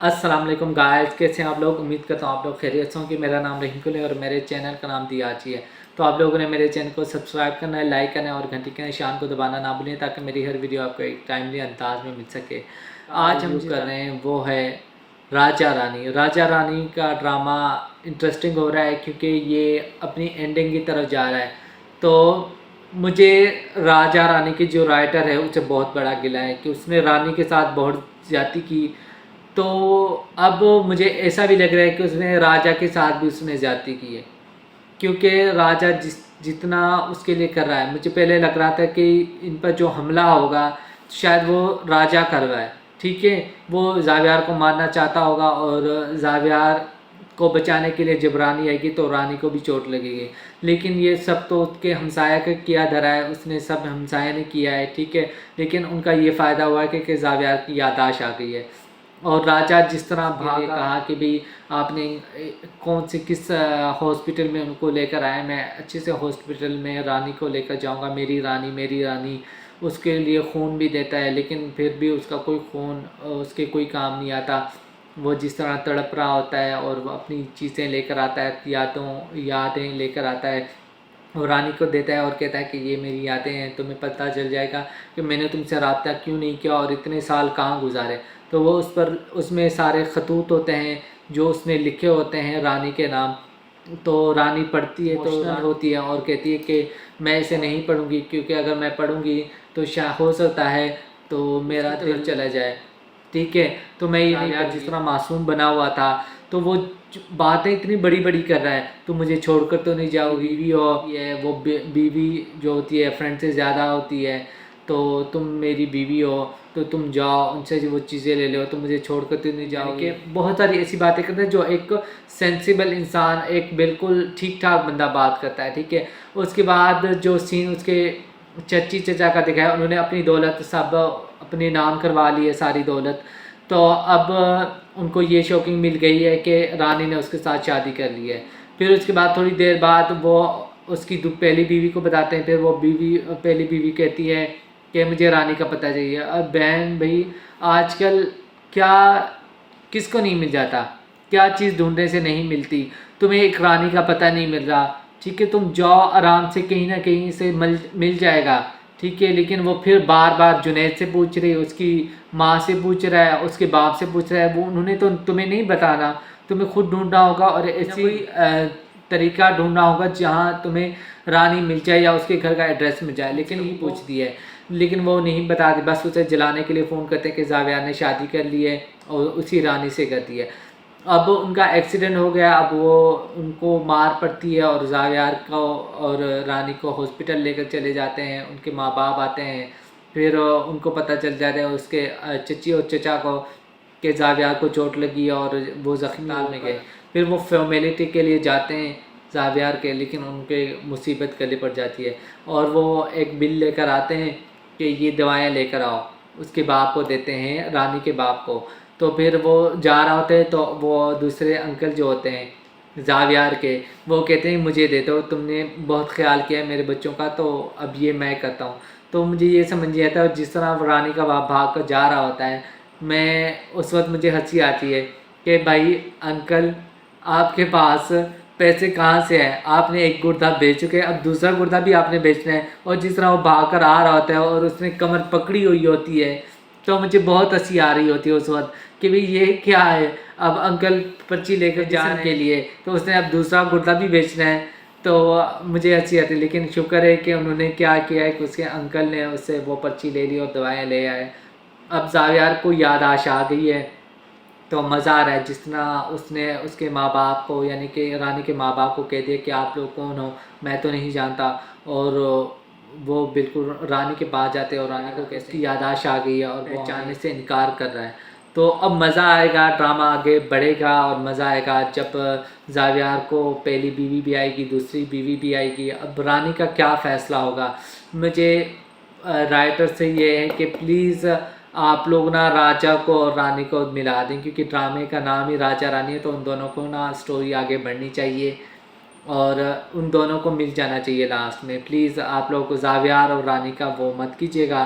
अस्सलाम वालेकुम गाइस, कैसे हैं आप लोग। उम्मीद करता हूँ आप लोग खैरियत से होंगे। मेरा नाम रहीम कुल है और मेरे चैनल का नाम दियाची है। तो आप लोगों ने मेरे चैनल को सब्सक्राइब करना है, लाइक करना है और घंटी के निशान को दबाना ना भूलें ताकि मेरी हर वीडियो आपको एक टाइमली अंदाज में मिल सके। आज हम जो कर रहे हैं वो है राजा रानी। राजा रानी का ड्रामा इंटरेस्टिंग हो रहा है क्योंकि ये अपनी एंडिंग की तरफ जा रहा है। तो मुझे राजा रानी की जो राइटर है उसे बहुत बड़ा गिला है कि उसने रानी के साथ बहुत ज़्यादती की। तो अब मुझे ऐसा भी लग रहा है कि उसने राजा के साथ भी उसने ज़्यादती की है क्योंकि राजा जितना उसके लिए कर रहा है। मुझे पहले लग रहा था कि इन पर जो हमला होगा शायद वो राजा कर रहा है, ठीक है। वो जावियार को मारना चाहता होगा और जावियार को बचाने के लिए जब रानी आएगी तो रानी को भी चोट लगेगी। लेकिन ये सब तो उसके हमसाया का किया धरा है, उसने सब हमसाया ने किया है, ठीक है। लेकिन उनका ये फ़ायदा हुआ है कि जावियार की याददाश्त आ गई है। और राजा जिस तरह भागा, कहा कि भाई आपने कौन से किस हॉस्पिटल में उनको लेकर आए, मैं अच्छे से हॉस्पिटल में रानी को लेकर जाऊंगा, मेरी रानी मेरी रानी। उसके लिए खून भी देता है लेकिन फिर भी उसका कोई खून उसके कोई काम नहीं आता। वो जिस तरह तड़प रहा होता है और वो अपनी चीज़ें लेकर आता है, यादें लेकर आता है और रानी को देता है और कहता है कि ये मेरी यादें हैं, तुम्हें पता चल जाएगा कि मैंने तुमसे रब्ता क्यों नहीं किया और इतने साल कहाँ गुजारे। तो वो उस पर उसमें सारे खतूत होते हैं जो उसने लिखे होते हैं रानी के नाम। तो रानी पढ़ती है तो रानी होती है और कहती है कि मैं इसे नहीं पढ़ूंगी क्योंकि अगर मैं पढ़ूंगी तो शायद हो सकता है तो मेरा दिल चला जाए, ठीक है। तो मैं ये नहीं यार, जिस तरह मासूम बना हुआ था तो वो बातें इतनी बड़ी बड़ी कर रहा है, तो मुझे छोड़कर तो नहीं जाओगी। बीवी हो ये वो बीवी जो होती है फ्रेंड से ज़्यादा होती है, तो तुम मेरी बीवी हो तो तुम जाओ उनसे जो वो चीज़ें ले लो, तो मुझे छोड़कर तो नहीं जाओगे। बहुत सारी ऐसी बातें करते हैं जो एक सेंसिबल इंसान, एक बिल्कुल ठीक ठाक बंदा बात करता है, ठीक है। उसके बाद जो सीन उसके चची चचा का दिखाया, उन्होंने अपनी दौलत सब अपने नाम करवा ली है, सारी दौलत। तो अब उनको ये शौकिंग मिल गई है कि रानी ने उसके साथ शादी कर ली है। फिर उसके बाद थोड़ी देर बाद वो उसकी पहली बीवी को बताते हैं। फिर वो पहली बीवी कहती है कि मुझे रानी का पता चाहिए। अब बहन भाई, आजकल क्या किसको नहीं मिल जाता, क्या चीज़ ढूंढने से नहीं मिलती। तुम्हें एक रानी का पता नहीं मिल रहा, ठीक है, तुम जाओ आराम से, कहीं ना कहीं से मिल जाएगा, ठीक है। लेकिन वो फिर बार बार जुनैद से पूछ रही है, उसकी माँ से पूछ रहा है, उसके बाप से पूछ रहा है। वो उन्होंने तो तुम्हें नहीं बताना, तुम्हें खुद ढूंढना होगा और ऐसी तरीका ढूंढना होगा जहाँ तुम्हें रानी मिल जाए या उसके घर का एड्रेस मिल जाए। लेकिन ये पूछती है लेकिन वो नहीं बताती, बस उसे जलाने के लिए फ़ोन करते हैं कि जावियार ने शादी कर ली है और उसी रानी से कर दी है। अब उनका एक्सीडेंट हो गया, अब वो उनको मार पड़ती है और जावियार को और रानी को हॉस्पिटल लेकर चले जाते हैं। उनके माँ बाप आते हैं, फिर उनको पता चल जाता है उसके चची और चचा को कि जावियार को चोट लगी और वो जख्मी में गए। फिर वो फॉर्मेलिटी के लिए जाते हैं जावियार के, लेकिन उनके मुसीबत गले पड़ जाती है और वो एक बिल लेकर आते हैं कि ये दवाएं लेकर आओ, उसके बाप को देते हैं, रानी के बाप को। तो फिर वो जा रहा होते हैं तो वो दूसरे अंकल जो होते हैं जावियार के, वो कहते हैं मुझे दे दो, तुमने बहुत ख्याल किया है मेरे बच्चों का, तो अब ये मैं करता हूँ। तो मुझे ये समझ नहीं आता, जिस तरह रानी का बाप भाग कर जा रहा होता है, मैं उस वक्त मुझे हंसी आती है कि भाई अंकल आपके पास पैसे कहाँ से हैं, आपने एक गुर्दा बेच चुके हैं, अब दूसरा गुर्दा भी आपने बेचना है। और जिस तरह वो भाग कर आ रहा होता है और उसने कमर पकड़ी हुई होती है, तो मुझे बहुत हंसी आ रही होती है उस वक्त कि भाई ये क्या है। अब अंकल पर्ची लेकर जाने के लिए, तो उसने अब दूसरा गुर्दा भी बेचना है, तो मुझे हंसी आती है। लेकिन शुक्र है कि उन्होंने क्या किया है कि उसके अंकल ने उससे वो पर्ची ले ली और दवाएँ ले आए। अब जावियार को याददाश्त आ गई है तो मज़ा आ रहा है। जिस तरह उसने उसके माँ बाप को, यानी कि रानी के माँ बाप को कह दिया कि आप लोग कौन हो, मैं तो नहीं जानता। और वो बिल्कुल रानी के पास जाते हैं और रानी को कैसी याददाश्त आ गई है और पहचानने से इनकार कर रहा है। तो अब मज़ा आएगा, ड्रामा आगे बढ़ेगा और मज़ा आएगा जब जावियार को पहली बीवी भी आएगी, दूसरी बीवी भी आएगी। अब रानी का क्या फ़ैसला होगा। मुझे राइटर से ये है कि प्लीज़ आप लोग ना राजा को और रानी को मिला दें, क्योंकि ड्रामे का नाम ही राजा रानी है, तो उन दोनों को ना स्टोरी आगे बढ़नी चाहिए और उन दोनों को मिल जाना चाहिए लास्ट में। प्लीज़ आप लोग को जावियार और रानी का वो मत कीजिएगा।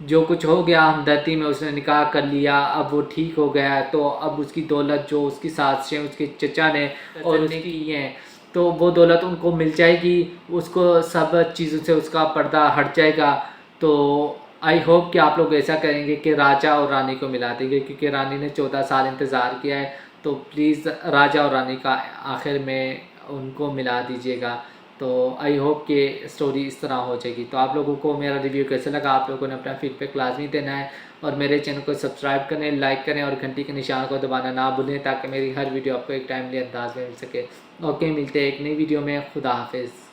जो कुछ हो गया हमदर्दी में उसने निकाह कर लिया, अब वो ठीक हो गया है, तो अब उसकी दौलत जो उसकी साजिशें उसके चचा ने और उसने की हैं, तो वो दौलत उनको मिल जाएगी, उसको सब चीज़ों से उसका पर्दा हट जाएगा। तो आई होप कि आप लोग ऐसा करेंगे कि राजा और रानी को मिला देंगे, क्योंकि रानी ने 14 साल इंतज़ार किया है। तो प्लीज़ राजा और रानी का आखिर में उनको मिला दीजिएगा। तो आई होप कि स्टोरी इस तरह हो जाएगी। तो आप लोगों को मेरा रिव्यू कैसा लगा, आप लोगों ने अपना फीडबैक लाजमी देना है, और मेरे चैनल को सब्सक्राइब करें, लाइक करें और घंटी के निशान को दबाना ना भूलें, ताकि मेरी हर वीडियो आपको एक टाइमली अंदाज में मिल सके। ओके, मिलते हैं एक नई वीडियो में। खुदा हाफिज़।